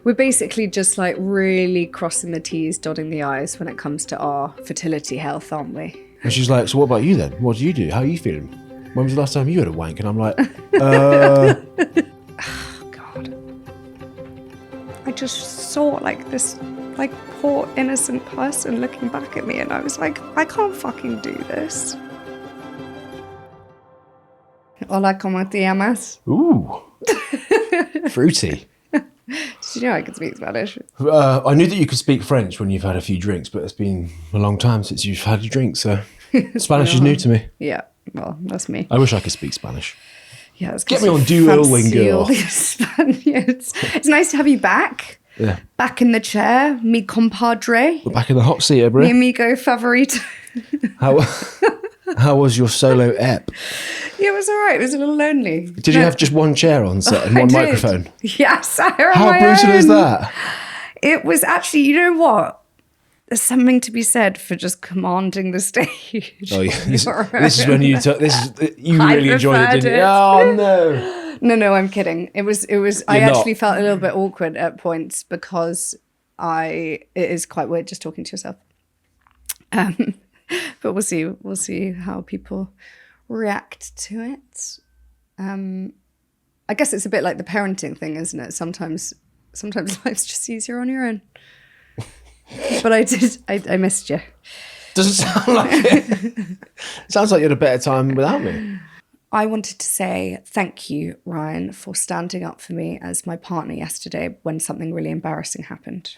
We're basically just like really crossing the T's, dotting the I's when it comes to our fertility health, aren't we? And she's like, so what about you then? What do you do? How are you feeling? When was the last time you had a wank? And I'm like, Oh, God. I just saw like this like poor innocent person looking back at me and I was like, I can't fucking do this. Hola, ¿cómo te llamas? ooh, fruity. Did you know I could speak Spanish? I knew that you could speak French when you've had a few drinks, but it's been a long time since you've had a drink, so Spanish is new to me. Yeah, well, that's me. I wish I could speak Spanish. Yeah, it's Get me on Duolingo. Spaniards. It's nice to have you back. Yeah. Back in the chair, mi compadre. We're back in the hot seat, Mi bro. amigo favorito. How was your solo ep? Yeah, it was all right. It was a little lonely. Did you have just one chair on set and I one did. microphone? Yes, I had How my brutal own. is that? It was actually, you know what? There's something to be said for just commanding the stage. Oh, yeah. This is Your when you you I really enjoyed it, preferred didn't it. you? Oh no. No, I'm kidding. It was. I You're not. actually felt a little bit awkward at points because it is quite weird just talking to yourself. But we'll see. We'll see how people react to it. I guess it's a bit like the parenting thing, isn't it? Sometimes life's just easier on your own. But I missed you. Doesn't sound like it. Sounds like you had a better time without me. I wanted to say thank you, Ryan, for standing up for me as my partner yesterday when something really embarrassing happened.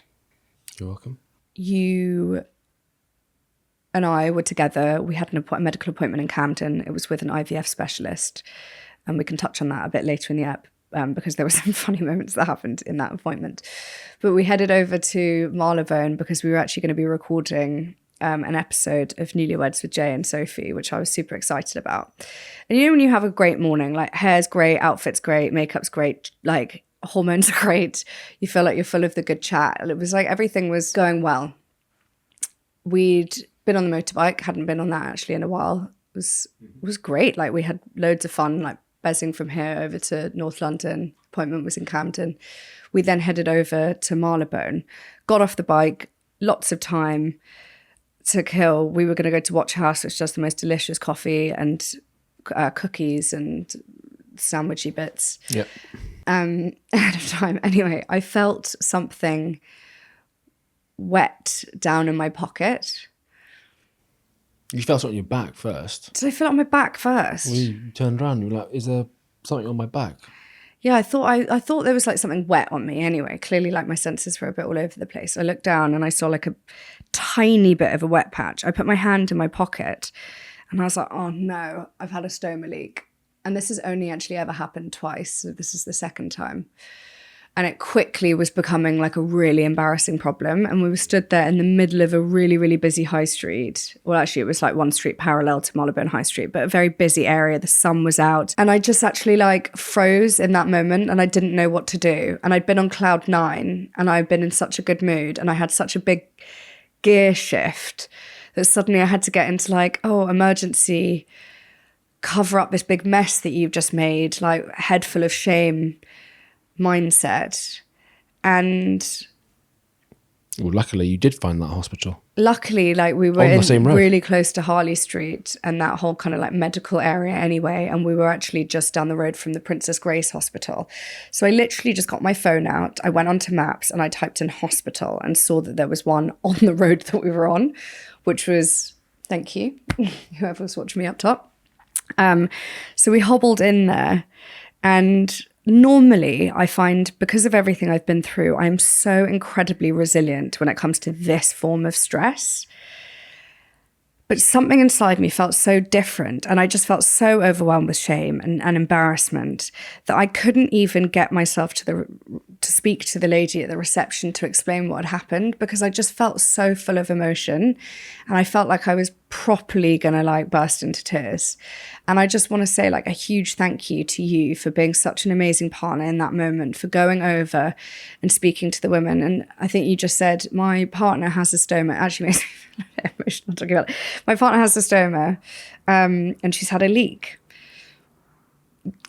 You're welcome. You and I were together. We had a medical appointment in Camden. It was with an IVF specialist. And we can touch on that a bit later in the app because there were some funny moments that happened in that appointment. But we headed over to Marylebone because we were actually going to be recording an episode of Newlyweds with Jay and Sophie, which I was super excited about. And you know when you have a great morning, like hair's great, outfit's great, makeup's great, like hormones are great, you feel like you're full of the good chat. And it was like everything was going well. We'd been on the motorbike, hadn't been on that actually in a while. It was great. Like we had loads of fun, like buzzing from here over to North London. Appointment was in Camden. We then headed over to Marylebone, got off the bike, lots of time to kill. We were going to go to Watch House, which does the most delicious coffee and cookies and sandwichy bits. Yep. Ahead of time. Anyway, I felt something wet down in my pocket. You felt it on your back first. Did I feel it on my back first? Well, you turned around and you were like, is there something on my back? Yeah, I thought there was like something wet on me anyway. Clearly like my senses were a bit all over the place. I looked down and I saw like a tiny bit of a wet patch. I put my hand in my pocket and I was like, oh no, I've had a stoma leak. And this has only actually ever happened twice. So this is the second time. And it quickly was becoming like a really embarrassing problem. And we were stood there in the middle of a really, really busy high street. Well, actually, it was like one street parallel to Marylebone High Street, but a very busy area. The sun was out. And I just actually like froze in that moment and I didn't know what to do. And I'd been on cloud 9 and I'd been in such a good mood and I had such a big gear shift that suddenly I had to get into like, oh, emergency, cover up this big mess that you've just made, like head full of shame mindset. And Well, luckily you did find that hospital. luckily, like we were On the same road. really close to Harley Street and that whole kind of like medical area anyway. And we were actually just down the road from the Princess Grace Hospital. So I literally just got my phone out. I went onto Maps and I typed in hospital and saw that there was one on the road that we were on, which was, thank you, whoever was watching me up top. So we hobbled in there and normally I find because of everything I've been through, I'm so incredibly resilient when it comes to this form of stress. But something inside me felt so different and I just felt so overwhelmed with shame and embarrassment that I couldn't even get myself to speak to the lady at the reception to explain what had happened because I just felt so full of emotion and I felt like I was properly gonna like burst into tears. And I just want to say like a huge thank you to you for being such an amazing partner in that moment, for going over and speaking to the women. And I think you just said, my partner has a stoma. It actually makes me feel a bit emotional talking about it. My partner has a stoma and she's had a leak.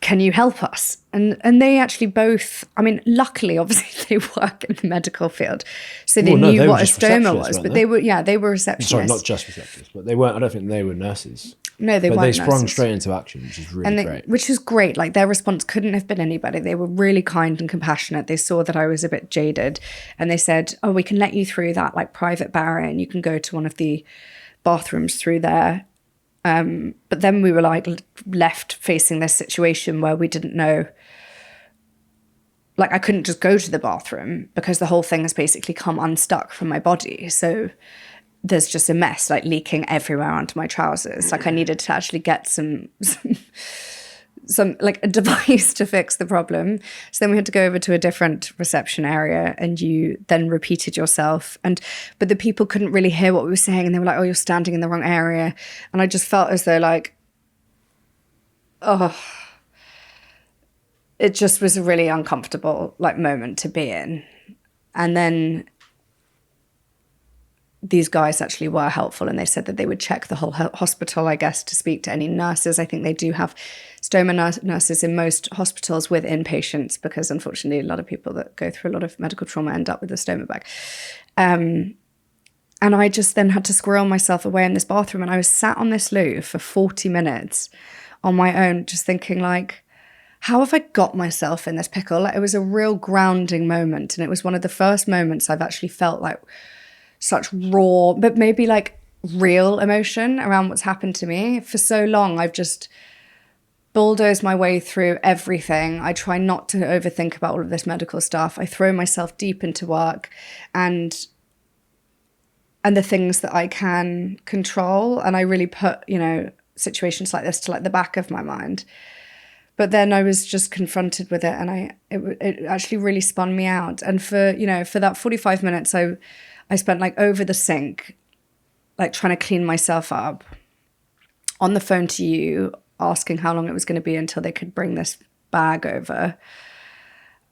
can you help us? And they actually both, I mean, luckily, obviously, they work in the medical field. So they knew what a stoma was. But they were receptionists. Sorry, not just receptionists, but they weren't, I don't think they were nurses. No, they weren't. But they sprung nurses. straight into action, which is really great. Which is great. Like, their response couldn't have been anybody. They were really kind and compassionate. They saw that I was a bit jaded. And they said, oh, we can let you through that, like, private barrier, and you can go to one of the bathrooms through there. But then we were, like, left facing this situation where we didn't know. Like, I couldn't just go to the bathroom because the whole thing has basically come unstuck from my body. So there's just a mess, like, leaking everywhere onto my trousers. Like, I needed to actually get some like, a device to fix the problem. So then we had to go over to a different reception area, and you then repeated yourself. But the people couldn't really hear what we were saying, and they were like, oh, you're standing in the wrong area. And I just felt as though, like, it just was a really uncomfortable, like, moment to be in. And then these guys actually were helpful, and they said that they would check the whole hospital, I guess, to speak to any nurses. I think they do have stoma nurses in most hospitals with inpatients, because unfortunately a lot of people that go through a lot of medical trauma end up with a stoma bag. And I just then had to squirrel myself away in this bathroom, and I was sat on this loo for 40 minutes on my own, just thinking, like, how have I got myself in this pickle? Like, it was a real grounding moment, and it was one of the first moments I've actually felt like such raw, but maybe like real emotion around what's happened to me. For so long, I've just bulldozed my way through everything. I try not to overthink about all of this medical stuff. I throw myself deep into work and the things that I can control. And I really put, situations like this to, like, the back of my mind. But then I was just confronted with it, and it actually really spun me out. And for that 45 minutes, I spent, like, over the sink, like, trying to clean myself up, on the phone to you, asking how long it was going to be until they could bring this bag over.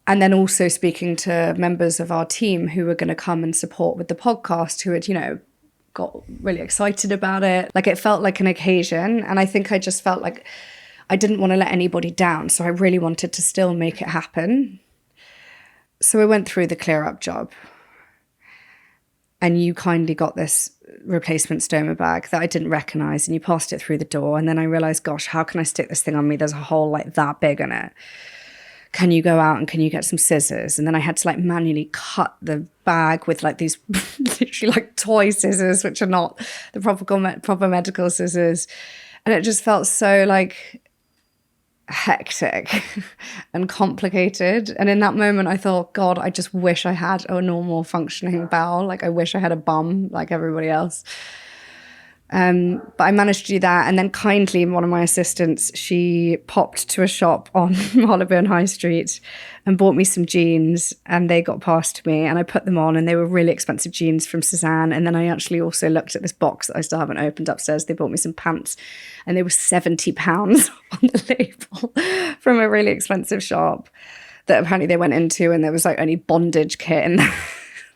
And then also speaking to members of our team who were going to come and support with the podcast, who had, got really excited about it. Like, it felt like an occasion. And I think I just felt like I didn't want to let anybody down. So I really wanted to still make it happen. So I went through the clear up job. And you kindly got this replacement stoma bag that I didn't recognize, and you passed it through the door. And then I realized, gosh, how can I stick this thing on me? There's a hole like that big in it. Can you go out and can you get some scissors? And then I had to, like, manually cut the bag with, like, these literally, like, toy scissors, which are not the proper medical scissors. And it just felt so, like, hectic and complicated. And in that moment I thought, God, I just wish I had a normal functioning bowel. Like, I wish I had a bum like everybody else. But I managed to do that. And then kindly, one of my assistants, she popped to a shop on Holborn High Street and bought me some jeans, and they got passed to me, and I put them on, and they were really expensive jeans from Suzanne. And then I actually also looked at this box that I still haven't opened upstairs. They bought me some pants, and they were £70 on the label from a really expensive shop that apparently they went into, and there was, like, only bondage kit in there.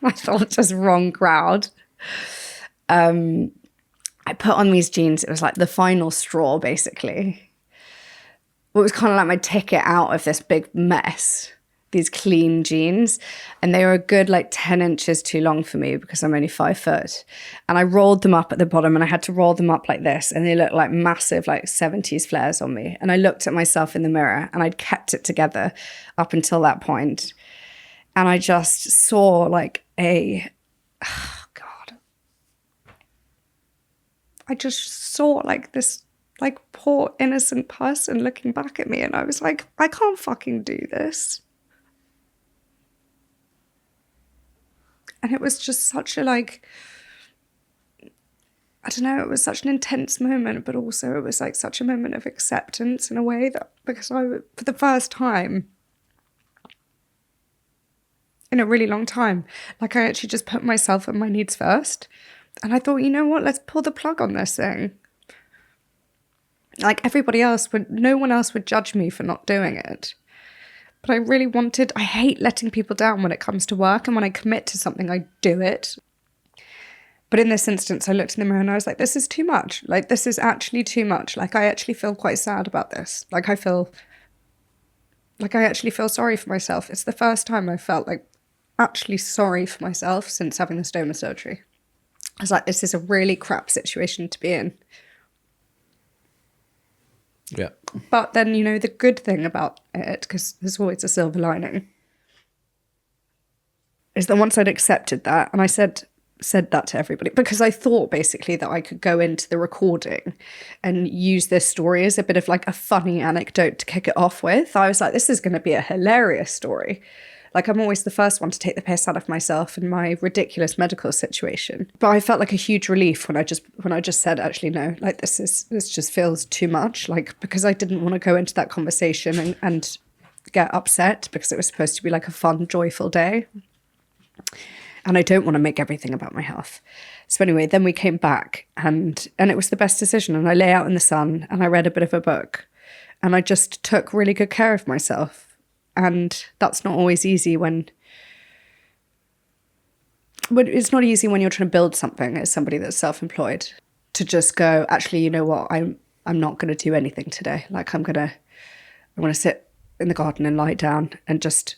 I thought, just wrong crowd. I put on these jeans. It was like the final straw, basically. It was kind of like my ticket out of this big mess, these clean jeans. And they were a good, like, 10 inches too long for me because I'm only 5 foot. And I rolled them up at the bottom, and I had to roll them up like this. And they looked like massive, like, 70s flares on me. And I looked at myself in the mirror, and I'd kept it together up until that point. And I just saw, like, I just saw, like, this, like, poor innocent person looking back at me, and I was like, I can't fucking do this. And it was just such a, like, I don't know, it was such an intense moment, but also it was, like, such a moment of acceptance in a way that, because for the first time in a really long time, like, I actually just put myself and my needs first. And I thought, you know what, let's pull the plug on this thing. Like, no one else would judge me for not doing it. But I hate letting people down when it comes to work. And when I commit to something, I do it. But in this instance, I looked in the mirror and I was like, this is too much. Like, this is actually too much. Like, I actually feel quite sad about this. Like, I feel Like, I actually feel sorry for myself. It's the first time I felt like actually sorry for myself since having the stoma surgery. I was like, this is a really crap situation to be in. Yeah. But then, you know, the good thing about it, because there's always a silver lining, is that once I'd accepted that, and I said that to everybody, because I thought basically that I could go into the recording and use this story as a bit of like a funny anecdote to kick it off with. I was like, this is going to be a hilarious story. Like, I'm always the first one to take the piss out of myself and my ridiculous medical situation. But I felt like a huge relief when I just said, actually, no, like this just feels too much. Like, because I didn't want to go into that conversation and get upset because it was supposed to be like a fun, joyful day. And I don't want to make everything about my health. So anyway, then we came back and it was the best decision. And I lay out in the sun and I read a bit of a book and I just took really good care of myself. And that's not always easy when it's not easy when you're trying to build something as somebody that's self-employed, to just go, actually, you know what, I'm not going to do anything today. Like, I'm going to sit in the garden and lie down and just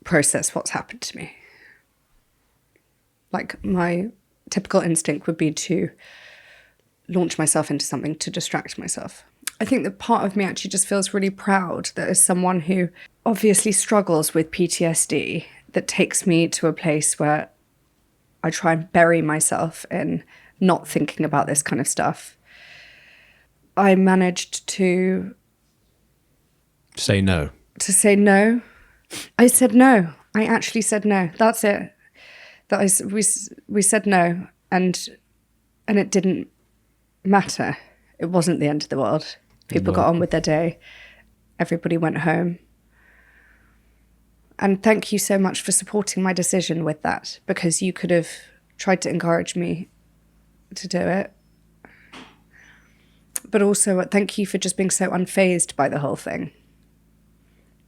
process what's happened to me. Like, my typical instinct would be to launch myself into something to distract myself. I think that part of me actually just feels really proud that as someone who obviously struggles with PTSD, that takes me to a place where I try and bury myself in not thinking about this kind of stuff. I managed to say no. To say no. I said no. I actually said no. That's it. We said no, and it didn't matter. It wasn't the end of the world. People got on with their day. Everybody went home. And thank you so much for supporting my decision with that, because you could have tried to encourage me to do it. But also thank you for just being so unfazed by the whole thing.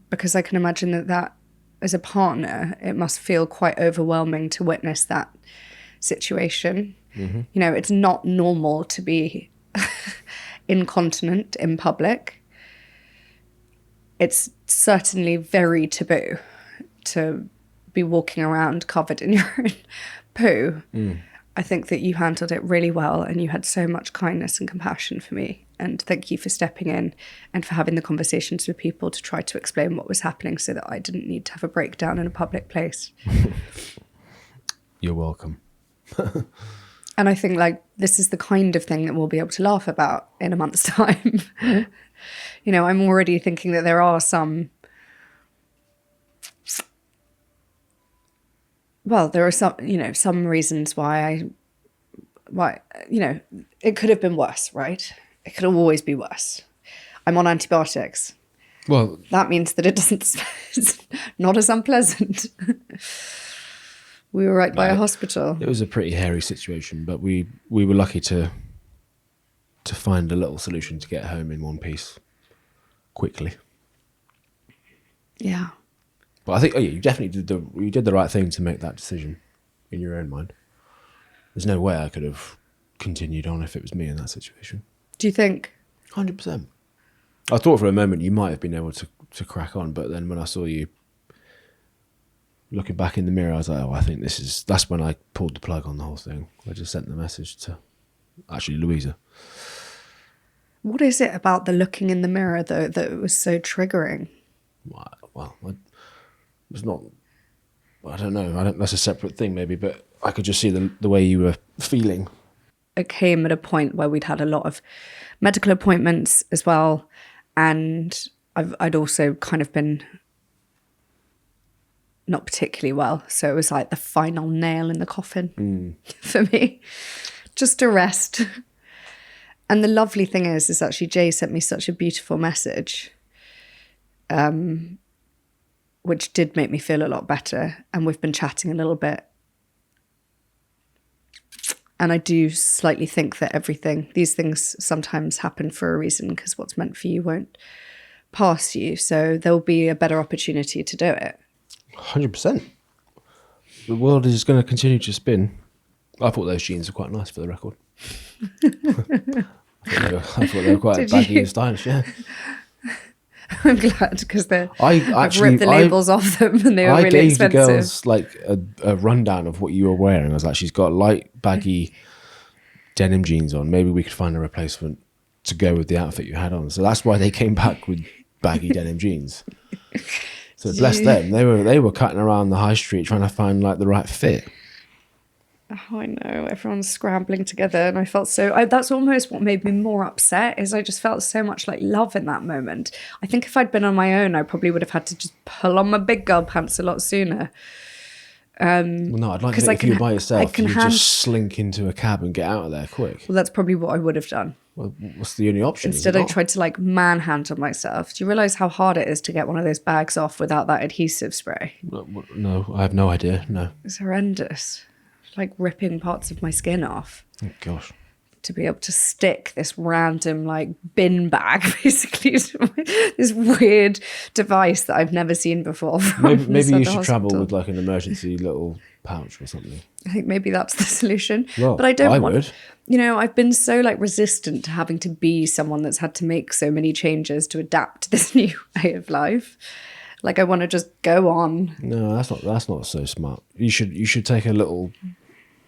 Because I can imagine that as a partner, it must feel quite overwhelming to witness that situation. Mm-hmm. You know, it's not normal to be incontinent in public. It's certainly very taboo to be walking around covered in your own poo. Mm. I think that you handled it really well and you had so much kindness and compassion for me. And thank you for stepping in and for having the conversations with people to try to explain what was happening so that I didn't need to have a breakdown in a public place. You're welcome. And I think, like, this is the kind of thing that we'll be able to laugh about in a month's time. You know, I'm already thinking that there are some... Well, there are some, you know, some reasons why, you know, it could have been worse, right? It could always be worse. I'm on antibiotics. Well, that means that it's not as unpleasant. We were right by a hospital. It was a pretty hairy situation, but we were lucky to find a little solution to get home in one piece quickly. Yeah. But I think you definitely did the right thing to make that decision in your own mind. There's no way I could have continued on if it was me in that situation. Do you think? 100%. I thought for a moment you might have been able to crack on, but then when I saw you looking back in the mirror, I was like, oh, I think that's when I pulled the plug on the whole thing. I just sent the message to, actually, Louisa. What is it about the looking in the mirror, though, that was so triggering? Well, it's not, I don't know. That's a separate thing maybe, but I could just see the way you were feeling. It came at a point where we'd had a lot of medical appointments as well. And I'd also kind of been not particularly well. So it was like the final nail in the coffin for me, just to rest. And the lovely thing is actually Jay sent me such a beautiful message, which did make me feel a lot better. And we've been chatting a little bit. And I do slightly think that these things sometimes happen for a reason, because what's meant for you won't pass you. So there'll be a better opportunity to do it. 100%. The world is going to continue to spin. I thought those jeans were quite nice, for the record. I thought they were quite baggy and stylish, yeah. I'm glad, because I've actually ripped the labels off them and they were I really gave expensive. the girls like a rundown of what you were wearing. I was like, she's got light baggy denim jeans on. Maybe we could find a replacement to go with the outfit you had on. So that's why they came back with baggy denim jeans. So bless them. They were cutting around the high street trying to find like the right fit. Oh, I know. Everyone's scrambling together, and I felt so. That's almost what made me more upset. Is I just felt so much like love in that moment. I think if I'd been on my own, I probably would have had to just pull on my big girl pants a lot sooner. Well, no, I'd like to think if you were by yourself, you just slink into a cab and get out of there quick. Well, that's probably what I would have done. Well, what's the only option? Instead, I tried to like manhandle myself. Do you realise how hard it is to get one of those bags off without that adhesive spray? No, I have no idea. No, it's horrendous. Like ripping parts of my skin off. Oh gosh. To be able to stick this random like bin bag basically to this weird device that I've never seen before. Maybe you should travel with like an emergency little pouch or something. I think maybe that's the solution. Well, but I would. I've been so like resistant to having to be someone that's had to make so many changes to adapt to this new way of life. Like I want to just go on. No, that's not so smart. You should take a little,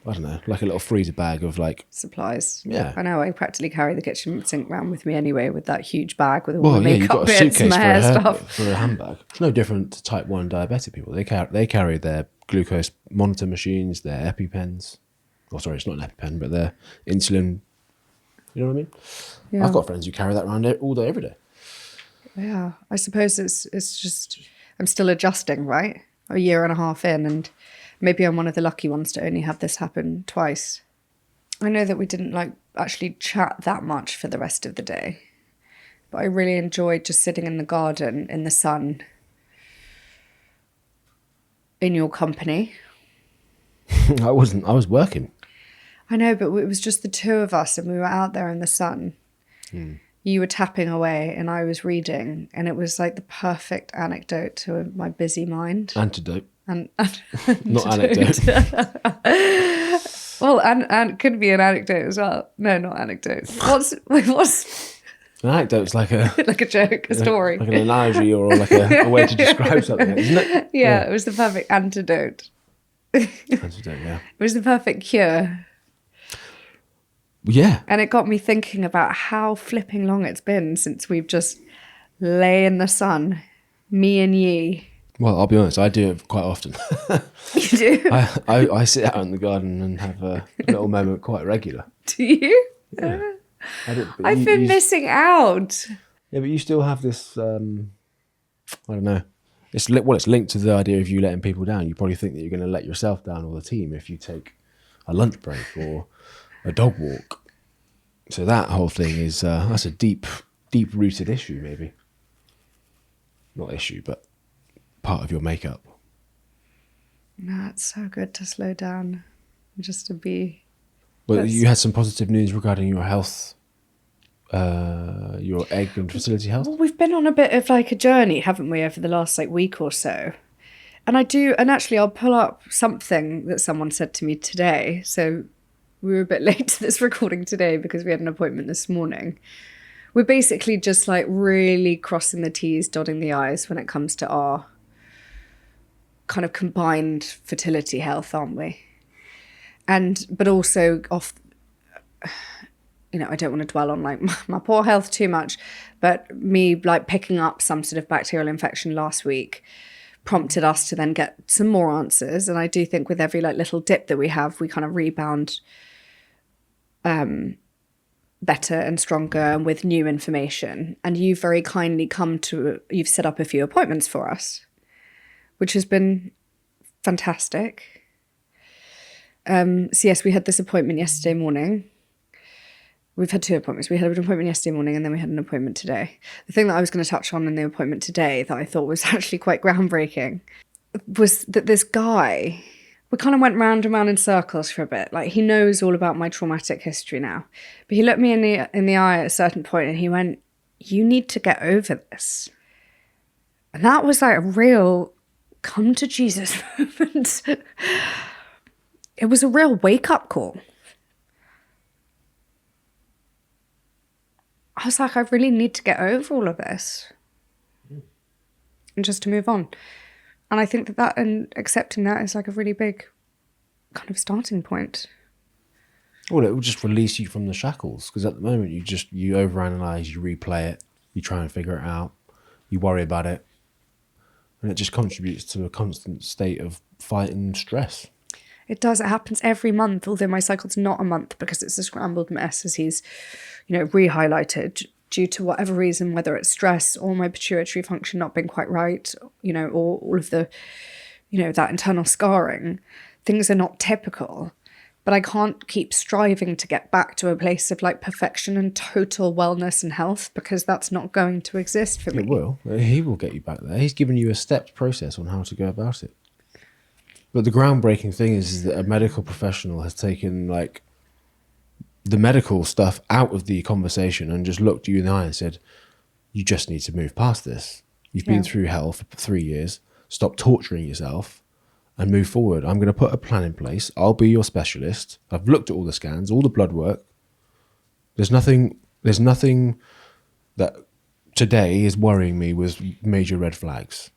I don't know, like a little freezer bag of like supplies. Yeah, I know. I practically carry the kitchen sink around with me anyway, with that huge bag with all the you've makeup got a bits and my hair stuff. For a handbag. It's no different to type 1 diabetic people. They carry their glucose monitor machines, their EpiPens. Oh, sorry, it's not an EpiPen, but their insulin. You know what I mean? Yeah. I've got friends who carry that around all day, every day. Yeah, I suppose it's just I'm still adjusting, right? A year and a half in, and maybe I'm one of the lucky ones to only have this happen twice. I know that we didn't like actually chat that much for the rest of the day, but I really enjoyed just sitting in the garden in the sun in your company. I was working. I know, but it was just the two of us and we were out there in the sun. You were tapping away and I was reading, and it was like the perfect anecdote to my busy mind. Antidote. Not anecdote. Well, and could be an anecdote as well. No, not anecdote. What's an anecdote's like a like a joke, a story, like an analogy or like a way to describe something, isn't it? Yeah, it was the perfect antidote. Antidote, yeah. It was the perfect cure. Yeah. And it got me thinking about how flipping long it's been since we've just lay in the sun, me and ye. Well, I'll be honest, I do it quite often. You do? I sit out in the garden and have a little moment quite regular. Do you? Yeah. I've been missing out. Yeah, but you still have this, I don't know. It's linked to the idea of you letting people down. You probably think that you're going to let yourself down or the team if you take a lunch break or a dog walk. So that whole thing is, that's a deep-rooted issue, maybe. Not issue, but part of your makeup. No, it's so good to slow down, just to be. Well, you had some positive news regarding your health, your egg and fertility health. Well, we've been on a bit of like a journey, haven't we, over the last like week or so? And actually I'll pull up something that someone said to me today. So we were a bit late to this recording today because we had an appointment this morning. We're basically just like really crossing the T's, dotting the I's when it comes to our kind of combined fertility health, aren't we? But also I don't want to dwell on like my poor health too much, but me like picking up some sort of bacterial infection last week prompted us to then get some more answers. And I do think with every like little dip that we have, we kind of rebound better and stronger and with new information. And you've very kindly you've set up a few appointments for us, which has been fantastic. So yes, we had this appointment yesterday morning. We've had two appointments. We had an appointment yesterday morning and then we had an appointment today. The thing that I was going to touch on in the appointment today that I thought was actually quite groundbreaking was that this guy, we kind of went round and round in circles for a bit. Like he knows all about my traumatic history now. But he looked me in the eye at a certain point and he went, "You need to get over this." And that was like a real come to Jesus moment. It was a real wake-up call. I was like, I really need to get over all of this. and just to move on. And I think that and accepting that is like a really big kind of starting point. Well, it will just release you from the shackles, because at the moment you overanalyze, you replay it, you try and figure it out, you worry about it, and it just contributes to a constant state of fight and stress. It does. It happens every month, although my cycle's not a month because it's a scrambled mess, as he's, re-highlighted due to whatever reason, whether it's stress or my pituitary function not being quite right, or all of the, that internal scarring. Things are not typical. But I can't keep striving to get back to a place of like perfection and total wellness and health, because that's not going to exist for me. It will. He will get you back there. He's given you a stepped process on how to go about it. But the groundbreaking thing is that a medical professional has taken like the medical stuff out of the conversation and just looked you in the eye and said, you just need to move past this. You've been through hell for 3 years. Stop torturing yourself and move forward. I'm going to put a plan in place. I'll be your specialist. I've looked at all the scans, all the blood work. There's nothing that today is worrying me with major red flags.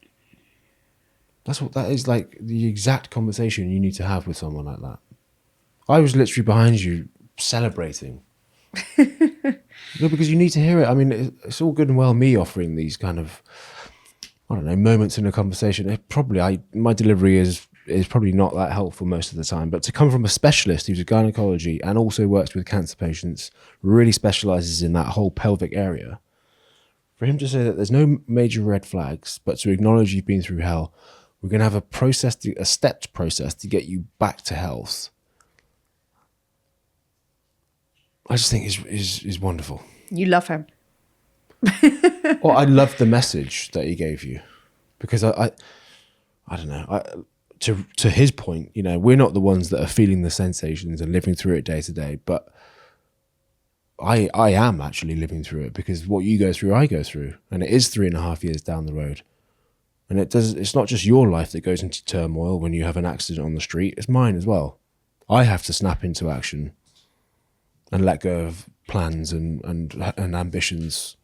That is like the exact conversation you need to have with someone like that. I was literally behind you celebrating. No, because you need to hear it. I mean, it's all good and well me offering these kind of, I don't know, moments in a conversation. My delivery is probably not that helpful most of the time, but to come from a specialist who's a gynaecology and also works with cancer patients, really specializes in that whole pelvic area, for him to say that there's no major red flags, but to acknowledge you've been through hell, we're going to have a stepped process to get you back to health. I just think is wonderful. You love him. Well, I love the message that he gave you, because I don't know. To his point, we're not the ones that are feeling the sensations and living through it day to day, but I am actually living through it, because what you go through, I go through, and it is 3.5 years down the road. And it's not just your life that goes into turmoil when you have an accident on the street, it's mine as well. I have to snap into action and let go of plans and ambitions.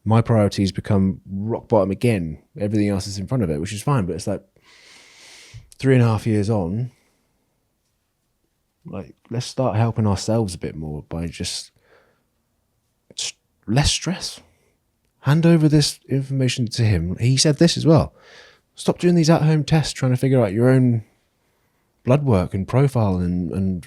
My priorities become rock bottom again. Everything else is in front of it, which is fine, but it's like 3.5 years on, like, let's start helping ourselves a bit more by just less stress. Hand over this information to him. He said this as well. Stop doing these at-home tests, trying to figure out your own blood work and profile and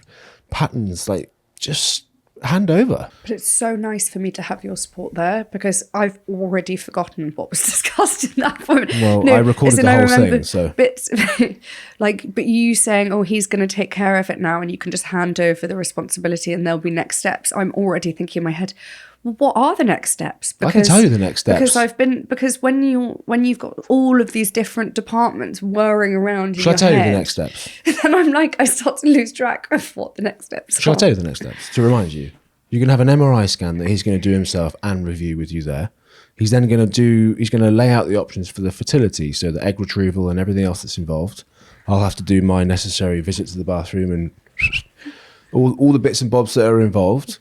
patterns. Like, just hand over. But it's so nice for me to have your support there, because I've already forgotten what was discussed in that point. Well, I recorded the whole thing, so. But you saying, oh, he's going to take care of it now and you can just hand over the responsibility and there'll be next steps. I'm already thinking in my head, well, what are the next steps? I can tell you the next steps. Because when you've got all of these different departments whirring around in your head. Shall I tell you the next steps? Then I'm like, I start to lose track of what the next steps are. Shall I tell you the next steps? To remind you, you're going to have an MRI scan that he's going to do himself and review with you there. He's then going to lay out the options for the fertility, so the egg retrieval and everything else that's involved. I'll have to do my necessary visit to the bathroom and all the bits and bobs that are involved.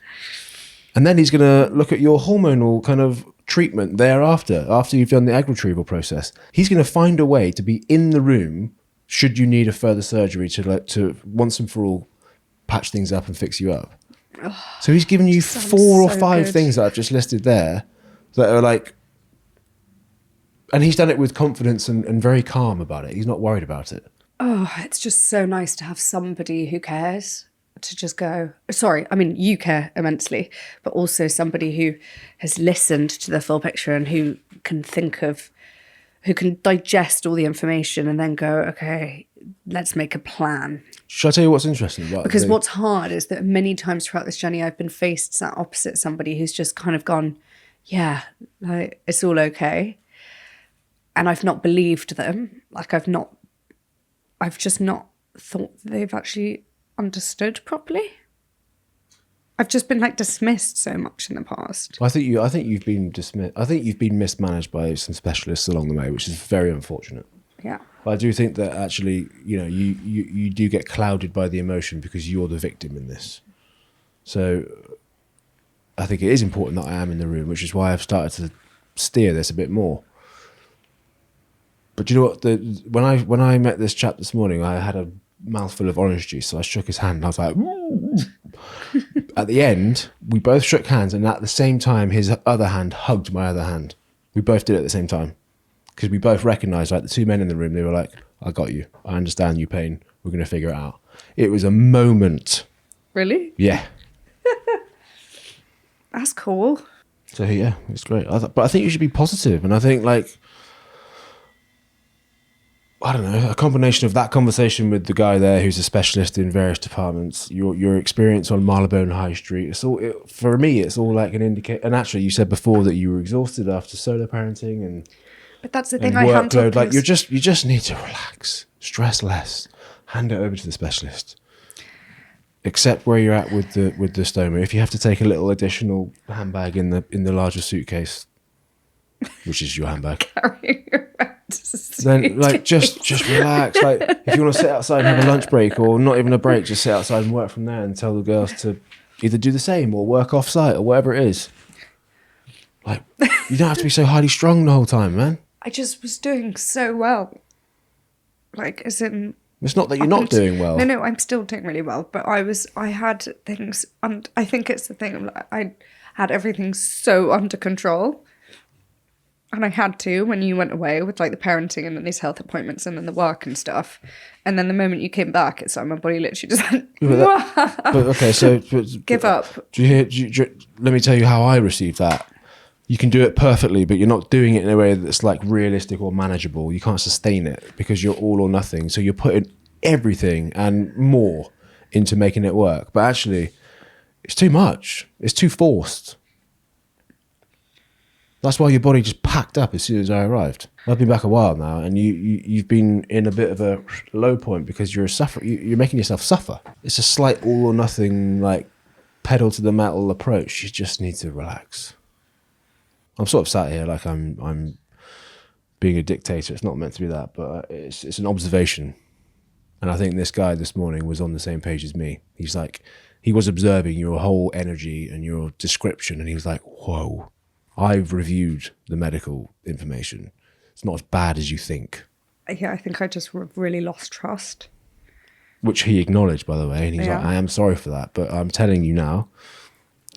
And then he's going to look at your hormonal kind of treatment thereafter, after you've done the egg retrieval process. He's going to find a way to be in the room should you need a further surgery to once and for all patch things up and fix you up. Oh, so he's given you 4 or 5 things that I've just listed there that are like, and he's done it with confidence and very calm about it. He's not worried about it. Oh, it's just so nice to have somebody who cares. To just go, sorry, I mean, you care immensely, but also somebody who has listened to the full picture and who can digest all the information and then go, okay, let's make a plan. Should I tell you what's interesting? Because what's hard is that many times throughout this journey, I've been sat opposite somebody who's just kind of gone, yeah, like, it's all okay. And I've not believed them. Like, I've just not thought they've actually understood properly. I've just been dismissed so much in the past. I think you've been dismissed. I think you've been mismanaged by some specialists along the way, which is very unfortunate. Yeah. But I do think that actually, you do get clouded by the emotion because you're the victim in this. So I think it is important that I am in the room, which is why I've started to steer this a bit more. But do you know what? When I met this chap this morning, I had a mouthful of orange juice, so I shook his hand and I was like, "Ooh." At the end, we both shook hands, and at the same time, his other hand hugged my other hand. We both did it at the same time because we both recognised, like the two men in the room, they were like, "I got you. I understand your pain. We're going to figure it out." It was a moment. Really? Yeah. That's cool. So yeah, it's great. But I think you should be positive, and I think like, I don't know, a combination of that conversation with the guy there who's a specialist in various departments, your experience on Marylebone High Street, for me, it's all like an indicator. And actually, you said before that you were exhausted after solo parenting But that's the and thing I handled. workload. Like you just need to relax, stress less, hand it over to the specialist. Accept where you're at with the stoma. If you have to take a little additional handbag in the larger suitcase, which is your handbag. Then like just relax. Like if you want to sit outside and have a lunch break, or not even a break, just sit outside and work from there, and tell the girls to either do the same or work off site or whatever it is. Like you don't have to be so highly strung the whole time, man. I just was doing so well. Like as in, it's not that you're not doing well. No, I'm still doing really well. But I had things, and I think it's the thing. I had everything so under control. And I had to when you went away with like the parenting and then these health appointments and then the work and stuff. And then the moment you came back, it's like my body literally just went, but okay, so give up. Let me tell you how I received that. You can do it perfectly, but you're not doing it in a way that's like realistic or manageable. You can't sustain it because you're all or nothing. So you're putting everything and more into making it work. But actually, it's too much. It's too forced. That's why your body just packed up as soon as I arrived. I've been back a while now, and you've been in a bit of a low point because you're making yourself suffer. It's a slight all or nothing, like pedal to the metal approach. You just need to relax. I'm sort of sat here like I'm being a dictator. It's not meant to be that, but it's an observation. And I think this guy this morning was on the same page as me. He's like, he was observing your whole energy and your description, and he was like, whoa. I've reviewed the medical information. It's not as bad as you think. Yeah, I think I just really lost trust. Which he acknowledged, by the way. And he's like, I am sorry for that. But I'm telling you now,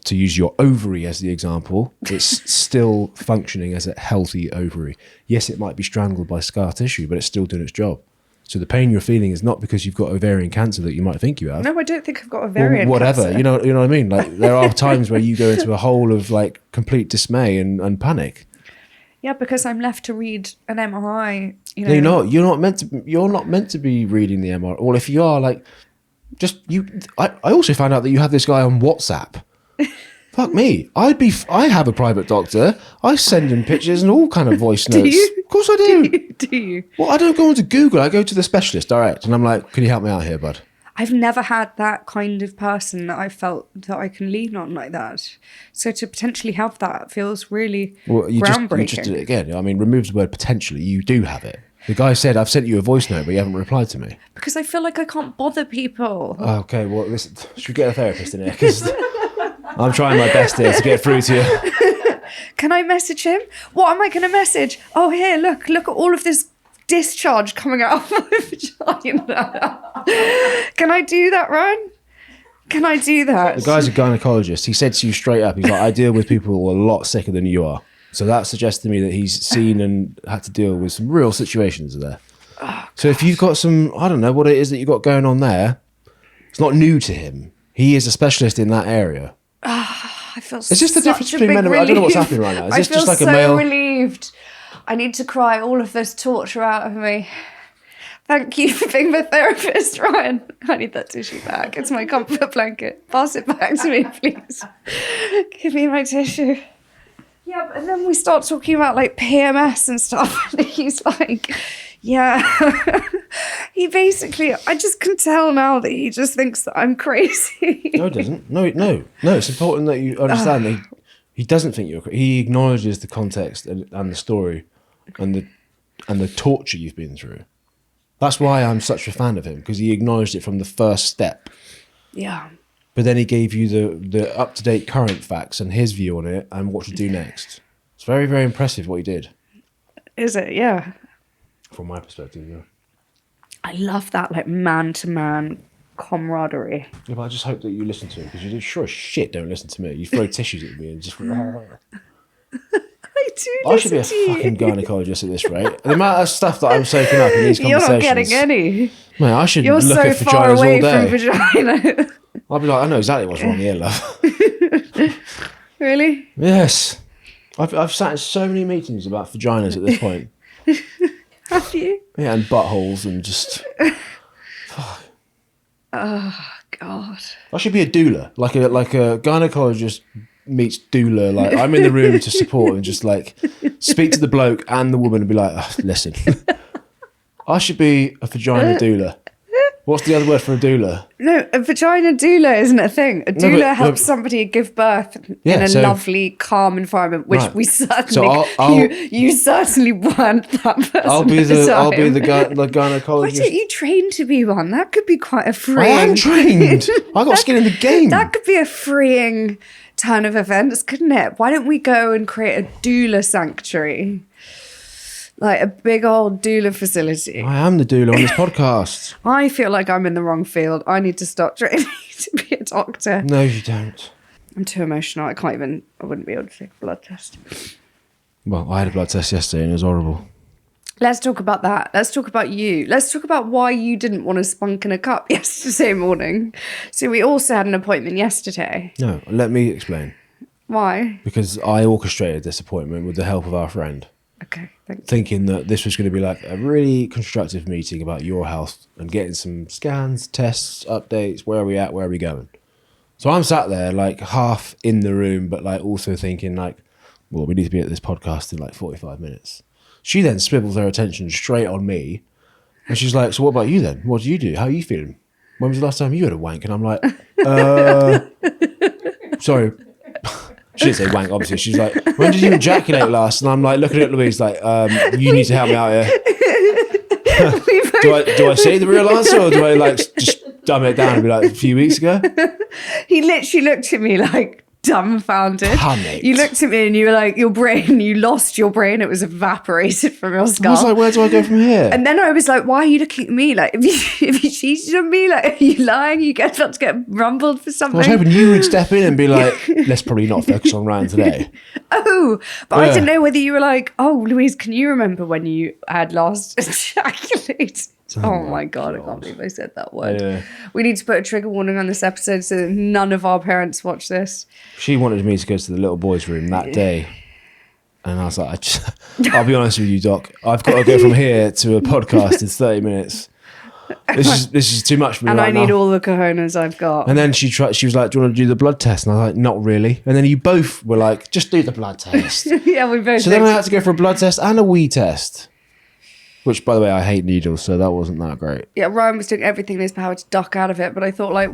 to use your ovary as the example, it's still functioning as a healthy ovary. Yes, it might be strangled by scar tissue, but it's still doing its job. So the pain you're feeling is not because you've got ovarian cancer that you might think you have. No, I don't think I've got ovarian whatever. cancer. You know what I mean? Like there are times where you go into a hole of like complete dismay and panic. Yeah, because I'm left to read an MRI. No, you're not meant to be reading the MRI. Well, if you are, like, just you. I also found out that you have this guy on WhatsApp. Fuck me. I have a private doctor. I send him pictures and all kind of voice notes. Do you? Of course I do. Do you? Well, I don't go onto Google. I go to the specialist direct, and I'm like, "Can you help me out here, bud?" I've never had that kind of person that I felt that I can lean on like that. So to potentially have that feels really groundbreaking. You just did it again. I mean, remove the word potentially. You do have it. The guy said, "I've sent you a voice note, but you haven't replied to me." Because I feel like I can't bother people. Okay, well, listen, should we get a therapist in here? Because I'm trying my best here to get through to you. Can I message him? What am I going to message? Oh, here, look at all of this discharge coming out of my vagina. Can I do that, Ryan? Can I do that? The guy's a gynaecologist. He said to you straight up, he's like, I deal with people who are a lot sicker than you are. So that suggests to me that he's seen and had to deal with some real situations there. Oh, so if you've got some, I don't know what it is that you've got going on there, it's not new to him. He is a specialist in that area. I feel it's just the difference between men and I don't know what's happening right now. Is this just like a male? I feel so relieved. I need to cry all of this torture out of me. Thank you for being my therapist, Ryan. I need that tissue back. It's my comfort blanket. Pass it back to me, please. Give me my tissue. Yeah, and then we start talking about like PMS and stuff. And he's like, yeah. He basically, I just can tell now that he just thinks that I'm crazy. No, it doesn't. No. It's important that you understand that he doesn't think you're crazy. He acknowledges the context and the story and the torture you've been through. That's why I'm such a fan of him, because he acknowledged it from the first step. Yeah. But then he gave you the up-to-date current facts and his view on it and what to do next. It's very, very impressive what he did. Is it? Yeah. from my perspective, yeah. I love that, like, man-to-man camaraderie. Yeah, but I just hope that you listen to it, because you sure as shit don't listen to me. You throw tissues at me and just... I do I should be a listen to you. fucking gynaecologist at this rate. The amount of stuff that I'm soaking up in these You're conversations... not getting any. Mate, I should You're look so at far vaginas away all day. from vagina. I'll be like, I know exactly what's wrong here, love. Really? Yes. I've sat in so many meetings about vaginas at this point. Have you? Yeah, and buttholes and just... Oh, God. I should be a doula, like a gynecologist meets doula. Like, I'm in the room to support and just like speak to the bloke and the woman and be like, oh, listen, I should be a vagina doula. What's the other word for a doula? No, a vagina doula isn't a thing. A doula but- helps somebody give birth Yeah, in a so- lovely, calm environment, which Right. we certainly... So I'll- you certainly weren't that person. I'll be at the I'll be the time. Why gynecologist. don't you train to be one? That could be quite a freeing... I am trained. I got skin in the game. That could be a freeing turn of events, couldn't it? Why don't we go and create a doula sanctuary? Like a big old doula facility. I am the doula on this podcast. I feel like I'm in the wrong field. I need to stop training to be a doctor. No, you don't. I'm too emotional. I wouldn't be able to take a blood test. Well, I had a blood test yesterday and it was horrible. Let's talk about that. Let's talk about you. Let's talk about why you didn't want to spunk in a cup yesterday morning. So we also had an appointment yesterday. No, let me explain. Why? Because I orchestrated this appointment with the help of our friend, Okay, thank you. thinking that this was going to be like a really constructive meeting about your health and getting some scans, tests, updates, where are we at, where are we going. So I'm sat there like half in the room, but like also thinking like, well, we need to be at this podcast in like 45 minutes. She then swivels her attention straight on me and she's like, so what about you then? What do you do? How are you feeling? When was the last time you had a wank? And I'm like, sorry. She didn't say wank, obviously. She's like, when did you ejaculate last? And I'm like, looking at Louise like, you need to help me out here. do I say the real answer or do I like just dumb it down and be like, a few weeks ago? He literally looked at me like dumbfounded. Panicked. You looked at me and you were like, you lost your brain. It was evaporated from your I skull. was like, where do I go from here? And then I was like, why are you looking at me? Like, if you cheated on me, like, are you lying? You get about to get rumbled for something? I was hoping you would step in and be like, let's probably not focus on Ryan today. Oh, but I Yeah. didn't know whether you were like, oh, Louise, can you remember when you had last ejaculated? Oh my God, I can't believe I said that word. Yeah. We need to put a trigger warning on this episode so that none of our parents watch this. She wanted me to go to the little boys' room that day. And I was like, I'll be honest with you, Doc. I've got to go from here to a podcast in 30 minutes. This is too much for me And right I need now. all the cojones I've got. And then she was like, do you want to do the blood test? And I was like, not really. And then you both were like, just do the blood test. Yeah, we both So then did. I had to go for a blood test and a wee test. Which, by the way, I hate needles, so that wasn't that great. Yeah, Ryan was doing everything in his power to duck out of it, but I thought, like,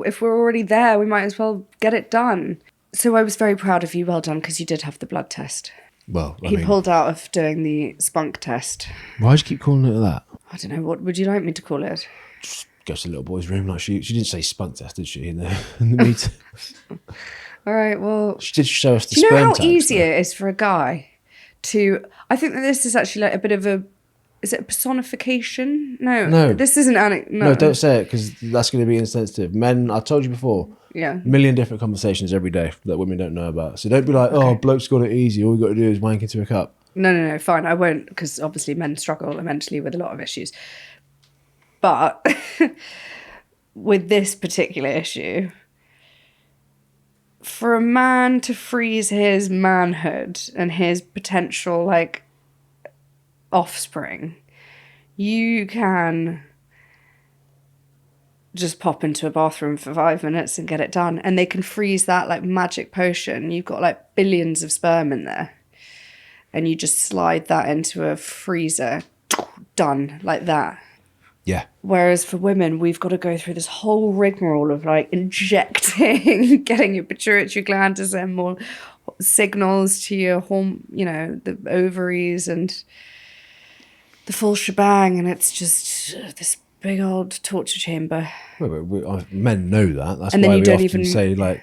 if we're already there, we might as well get it done. So I was very proud of you. Well done, because you did have the blood test. Well, He pulled out of doing the spunk test. why do you keep calling it that? I don't know, what would you like me to call it? Go to the little boy's room. Like she didn't say spunk test, did she? In the meeting, All right, well, she did show us the do you know sperm how tags, easy though. it is for a guy to... I think that this is actually like a bit of a... Is it a personification? No. This isn't... No, don't say it because that's going to be insensitive. Men, I told you before, Yeah. a million different conversations every day that women don't know about. So don't be like, oh, bloke's got it easy. All you got to do is wank into a cup. No, fine. I won't, because obviously men struggle mentally with a lot of issues. But with this particular issue, for a man to freeze his manhood and his potential, like, offspring, you can just pop into a bathroom for 5 minutes and get it done. And they can freeze that like magic potion. You've got like billions of sperm in there. And you just slide that into a freezer, done, like that. Yeah. Whereas for women, we've got to go through this whole rigmarole of like injecting, getting your pituitary gland to send more signals to your the ovaries and the full shebang. And it's just this big old torture chamber. Men know that. That's And then why you we don't often even- say, like,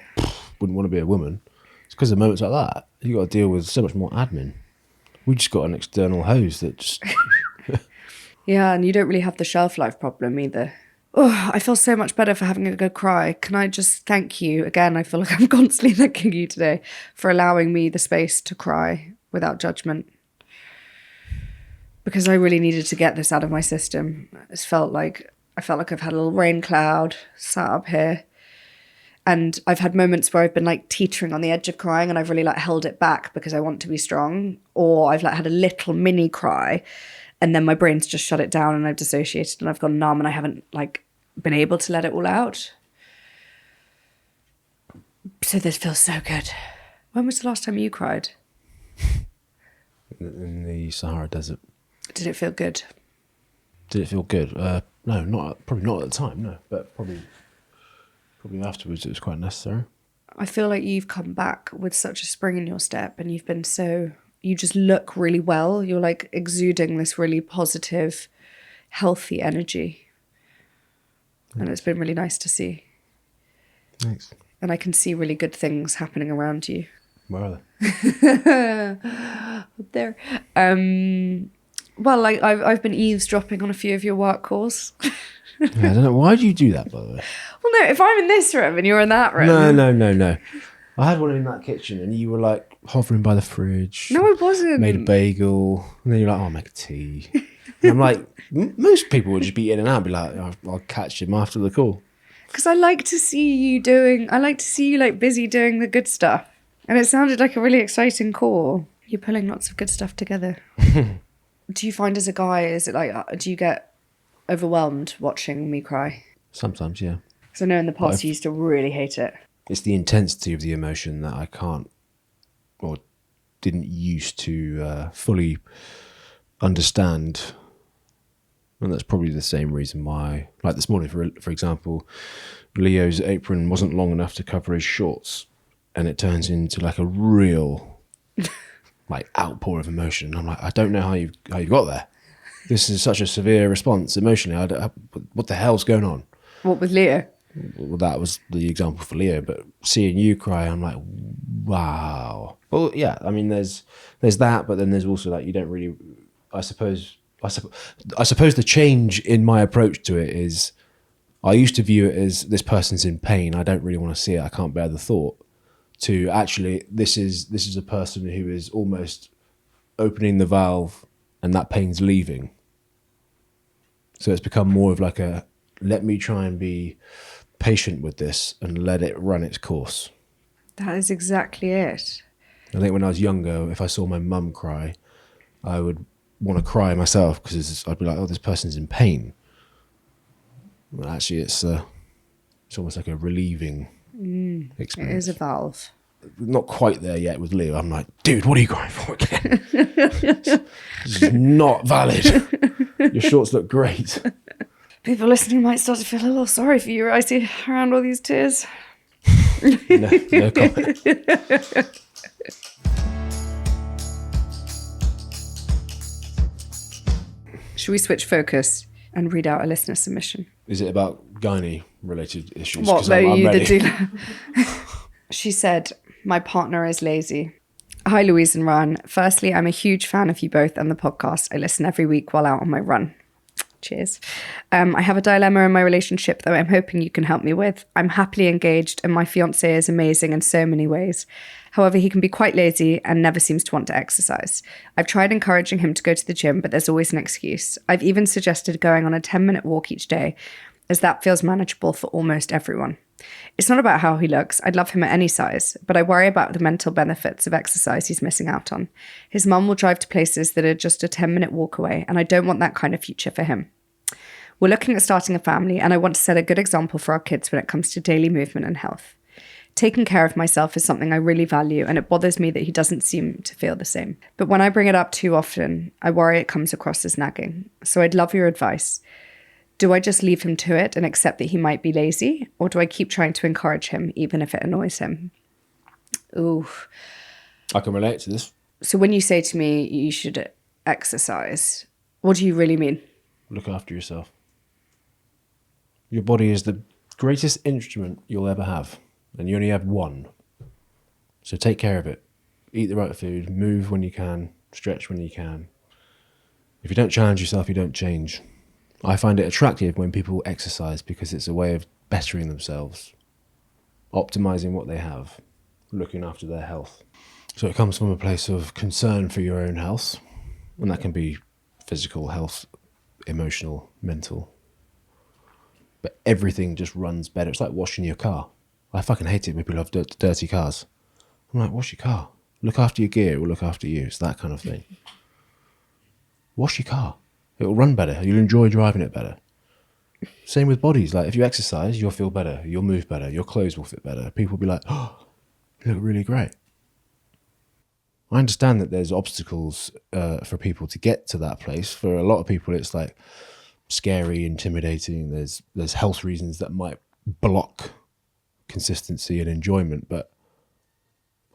wouldn't want to be a woman. It's because of moments like that. You got to deal with so much more admin. We just got an external hose that just... Yeah, and you don't really have the shelf life problem either. Oh, I feel so much better for having a good cry. Can I just thank you again? I feel like I'm constantly thanking you today for allowing me the space to cry without judgment. Because I really needed to get this out of my system. I felt like I've had a little rain cloud sat up here. And I've had moments where I've been like teetering on the edge of crying and I've really like held it back because I want to be strong. Or I've like had a little mini cry and then my brain's just shut it down and I've dissociated and I've gone numb and I haven't like been able to let it all out. So this feels so good. When was the last time you cried? In the Sahara Desert. Did it feel good? Did it feel good? No, probably not at the time, no. But probably afterwards it was quite necessary. I feel like you've come back with such a spring in your step and you've been you just look really well. You're like exuding this really positive, healthy energy. And it's been really nice to see. Thanks. And I can see really good things happening around you. Where are they? Up there. Well, like I've been eavesdropping on a few of your work calls. Yeah, I don't know. Why do you do that, by the way? Well, no, if I'm in this room and you're in that room. No. I had one in that kitchen and you were like hovering by the fridge. No, I wasn't. Made a bagel. And then you're like, oh, I'll make a tea. And I'm like, most people would just be in and out and be like, I'll catch him after the call. Because I like to see you like busy doing the good stuff. And it sounded like a really exciting call. You're pulling lots of good stuff together. Do you find as a guy, is it like, do you get overwhelmed watching me cry? Sometimes, yeah. Because I know in the past you used to really hate it. It's the intensity of the emotion that I can't or didn't used to fully understand. And that's probably the same reason why, like this morning, for example, Leo's apron wasn't long enough to cover his shorts. And it turns into like a real like outpour of emotion. I'm like, I don't know how you got there. This is such a severe response emotionally. What the hell's going on? What with Leo? Well, that was the example for Leo, but seeing you cry, I'm like, wow. Well, yeah, I mean, there's that, but then there's also that you don't really, I suppose the change in my approach to it is, I used to view it as this person's in pain. I don't really want to see it. I can't bear the thought. To actually, this is a person who is almost opening the valve and that pain's leaving. So it's become more of like let me try and be patient with this and let it run its course. That is exactly it. I think when I was younger, if I saw my mum cry, I would want to cry myself because I'd be like, oh, this person's in pain. Well, actually, it's almost like a relieving experience. It is a valve. Not quite there yet with Leo. I'm like, dude, what are you crying for again? This is not valid. Your shorts look great. People listening might start to feel a little sorry for you. I see around all these tears. No comment. Should we switch focus and read out a listener submission? Is it about gynae-related issues? What, 'Cause though, I'm you the ready. doula? She said, my partner is lazy. Hi, Louise and Ryan. Firstly, I'm a huge fan of you both and the podcast. I listen every week while out on my run. Cheers. I have a dilemma in my relationship that I'm hoping you can help me with. I'm happily engaged and my fiance is amazing in so many ways. However, he can be quite lazy and never seems to want to exercise. I've tried encouraging him to go to the gym, but there's always an excuse. I've even suggested going on a 10-minute walk each day, as that feels manageable for almost everyone. It's not about how he looks. I'd love him at any size, but I worry about the mental benefits of exercise he's missing out on. His mum will drive to places that are just a 10-minute walk away, and I don't want that kind of future for him. We're looking at starting a family, and I want to set a good example for our kids when it comes to daily movement and health. Taking care of myself is something I really value, and it bothers me that he doesn't seem to feel the same. But when I bring it up too often, I worry it comes across as nagging. So I'd love your advice. Do I just leave him to it and accept that he might be lazy? Or do I keep trying to encourage him, even if it annoys him? Ooh. I can relate to this. So when you say to me, you should exercise, what do you really mean? Look after yourself. Your body is the greatest instrument you'll ever have, and you only have one. So take care of it. Eat the right food, move when you can, stretch when you can. If you don't challenge yourself, you don't change. I find it attractive when people exercise because it's a way of bettering themselves, optimizing what they have, looking after their health. So it comes from a place of concern for your own health, and that can be physical health, emotional, mental. But everything just runs better. It's like washing your car. I fucking hate it when people have dirty cars. I'm like, wash your car. Look after your gear, it will look after you. It's that kind of thing. Wash your car. It will run better. You'll enjoy driving it better. Same with bodies. Like if you exercise, you'll feel better. You'll move better. Your clothes will fit better. People will be like, oh, you look really great. I understand that there's obstacles for people to get to that place. For a lot of people, it's like scary, intimidating. There's health reasons that might block consistency and enjoyment. But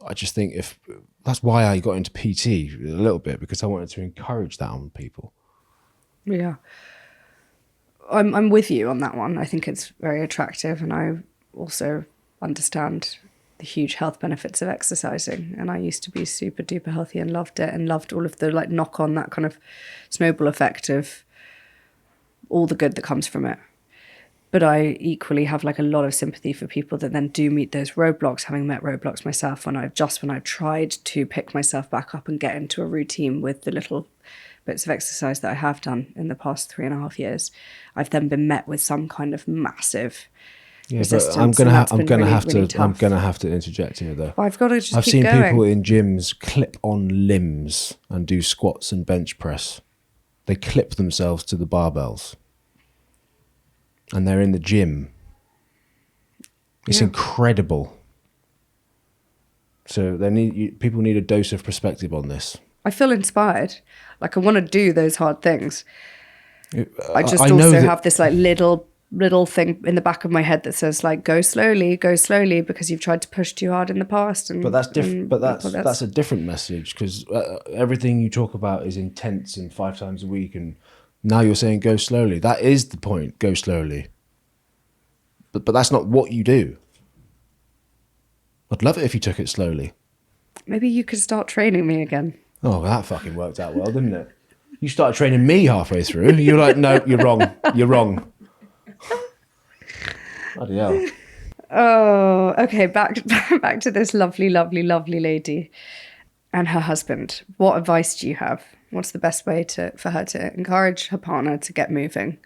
I just think that's why I got into PT a little bit, because I wanted to encourage that on people. Yeah. I'm with you on that one. I think it's very attractive, and I also understand the huge health benefits of exercising. And I used to be super duper healthy and loved it, and loved all of the like knock on, that kind of snowball effect of all the good that comes from it. But I equally have like a lot of sympathy for people that then do meet those roadblocks, having met roadblocks myself when I've tried to pick myself back up and get into a routine with the little bits of exercise that I have done in the past 3.5 years. I've then been met with some kind of massive resistance. I'm gonna have to interject here though. Well, I've got to just I've keep seen going. people in gyms clip on limbs and do squats and bench press. They clip themselves to the barbells. And they're in the gym. It's incredible. So people need a dose of perspective on this. I feel inspired. Like I want to do those hard things. I just know also that- have this like little thing in the back of my head that says like, go slowly, because you've tried to push too hard in the past. And, But that's different. But well, that's a different message, because everything you talk about is intense and 5 times a week, and now you're saying go slowly. That is the point. Go slowly. But that's not what you do. I'd love it if you took it slowly. Maybe you could start training me again. Oh, that fucking worked out well, didn't it? You started training me halfway through. You're like, no, you're wrong. You're wrong. Bloody hell. Oh, okay. Back to this lovely, lovely, lovely lady and her husband. What advice do you have? What's the best way for her to encourage her partner to get moving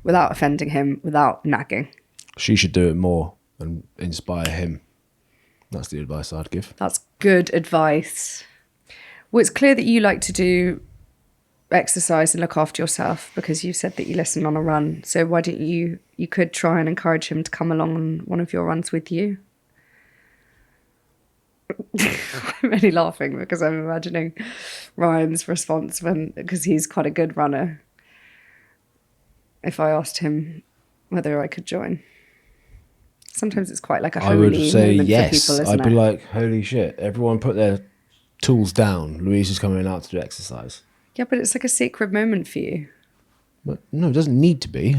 without offending him, without nagging? She should do it more and inspire him. That's the advice I'd give. That's good advice. Well, it's clear that you like to do exercise and look after yourself, because you said that you listen on a run. So why don't you could try and encourage him to come along on one of your runs with you? I'm really laughing because I'm imagining Ryan's response because he's quite a good runner, if I asked him whether I could join. Sometimes it's quite like a I would holy say moment yes. for people, isn't I'd be it? like, holy shit, everyone put their tools down. Louise is coming out to do exercise. Yeah, but it's like a sacred moment for you. But no, it doesn't need to be.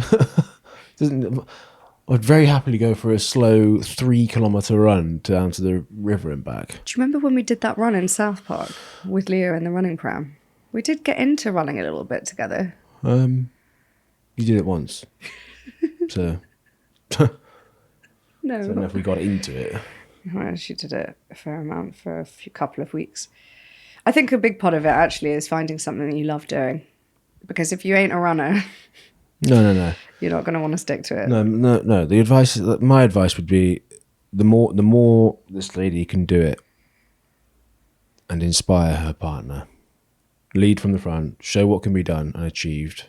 I'd very happily go for a slow 3-kilometre run down to the river and back. Do you remember when we did that run in South Park with Leah in the running pram? We did get into running a little bit together. You did it once. So No, I don't know if we got into it. well, she did it a fair amount for a couple of weeks. I think a big part of it actually is finding something that you love doing. Because if you ain't a runner, No. you're not going to want to stick to it. No. My advice would be, the more this lady can do it and inspire her partner, lead from the front, show what can be done and achieved.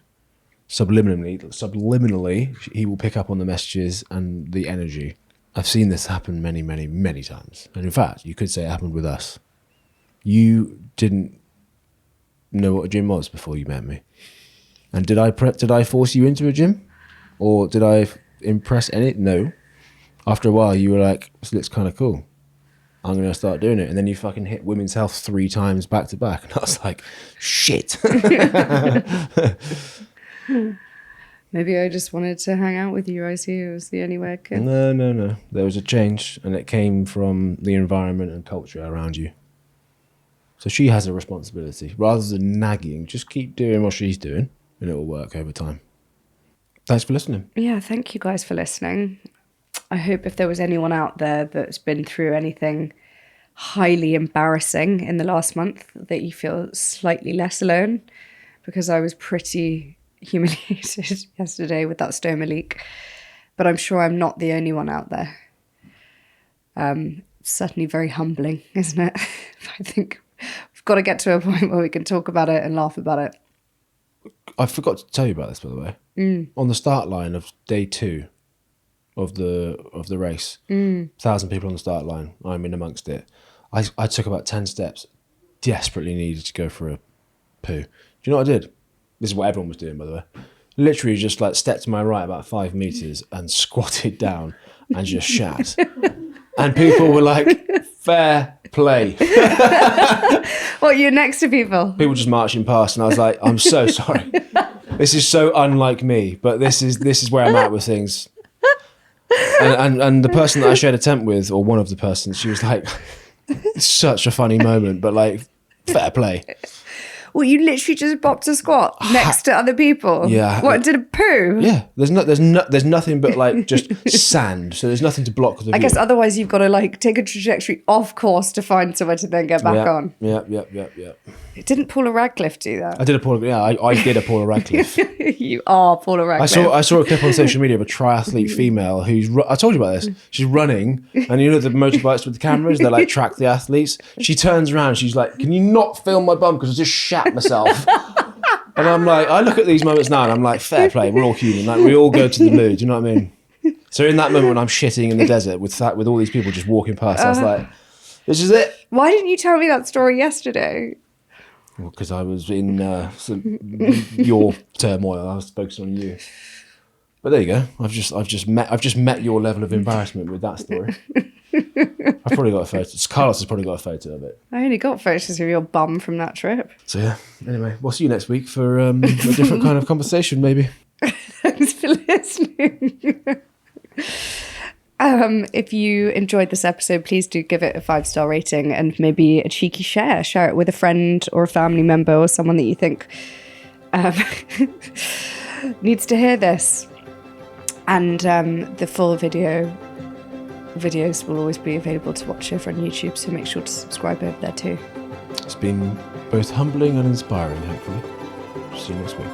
Subliminally, he will pick up on the messages and the energy. I've seen this happen many, many, many times. And in fact, you could say it happened with us. You didn't know what a gym was before you met me. And did I force you into a gym? Or did I impress any? No. After a while, you were like, this looks kind of cool. I'm going to start doing it. And then you fucking hit Women's Health 3 times back to back. And I was like, shit. Maybe I just wanted to hang out with you. I see it was the only way I could. No. There was a change, and it came from the environment and culture around you. So she has a responsibility. Rather than nagging, just keep doing what she's doing and it will work over time. Thanks for listening. Yeah, thank you guys for listening. I hope if there was anyone out there that's been through anything highly embarrassing in the last month, that you feel slightly less alone, because I was pretty humiliated yesterday with that stoma leak. But I'm sure I'm not the only one out there. Certainly very humbling, isn't it? I think we've got to get to a point where we can talk about it and laugh about it. I forgot to tell you about this, by the way. On the start line of day 2 of the race, 1,000 people on the start line, I'm in amongst it. I took about 10 steps, desperately needed to go for a poo. Do you know what I did? This is what everyone was doing, by the way. Literally just like stepped to my right about 5 meters and squatted down and just shat. And people were like, fair play. What, you're next to people? People just marching past, and I was like, I'm so sorry. This is so unlike me, but this is where I'm at with things. And the person that I shared a tent with, or one of the persons, she was like, such a funny moment, but like, fair play. Well, you literally just bopped a squat next to other people. Yeah. What, did a poo? Yeah. There's nothing but like just sand. So there's nothing to block the view. I guess otherwise you've got to like take a trajectory off course to find somewhere to then get back on. Yeah. Didn't Paula Radcliffe do that? I did a Paula Radcliffe. You are Paula Radcliffe. I saw a clip on social media of a triathlete female who's, I told you about this. She's running, and you know the motorbikes with the cameras, they like track the athletes. She turns around, she's like, can you not film my bum because I just shat myself? And I'm like, I look at these moments now and I'm like, fair play, we're all human. Like, we all go to the loo, do you know what I mean? So in that moment when I'm shitting in the desert with all these people just walking past, I was like, this is it. Why didn't you tell me that story yesterday? Well, because I was in your turmoil. I was focused on you. But there you go. I've just met your level of embarrassment with that story. I've probably got a photo. Carlos has probably got a photo of it. I only got photos of your bum from that trip. So yeah. Anyway, we'll see you next week for a different kind of conversation, maybe. Thanks for listening. If you enjoyed this episode, please do give it a 5-star rating and maybe a cheeky share. Share it with a friend or a family member or someone that you think needs to hear this. And the full videos will always be available to watch over on YouTube, so make sure to subscribe over there too. It's been both humbling and inspiring, hopefully. See you next week.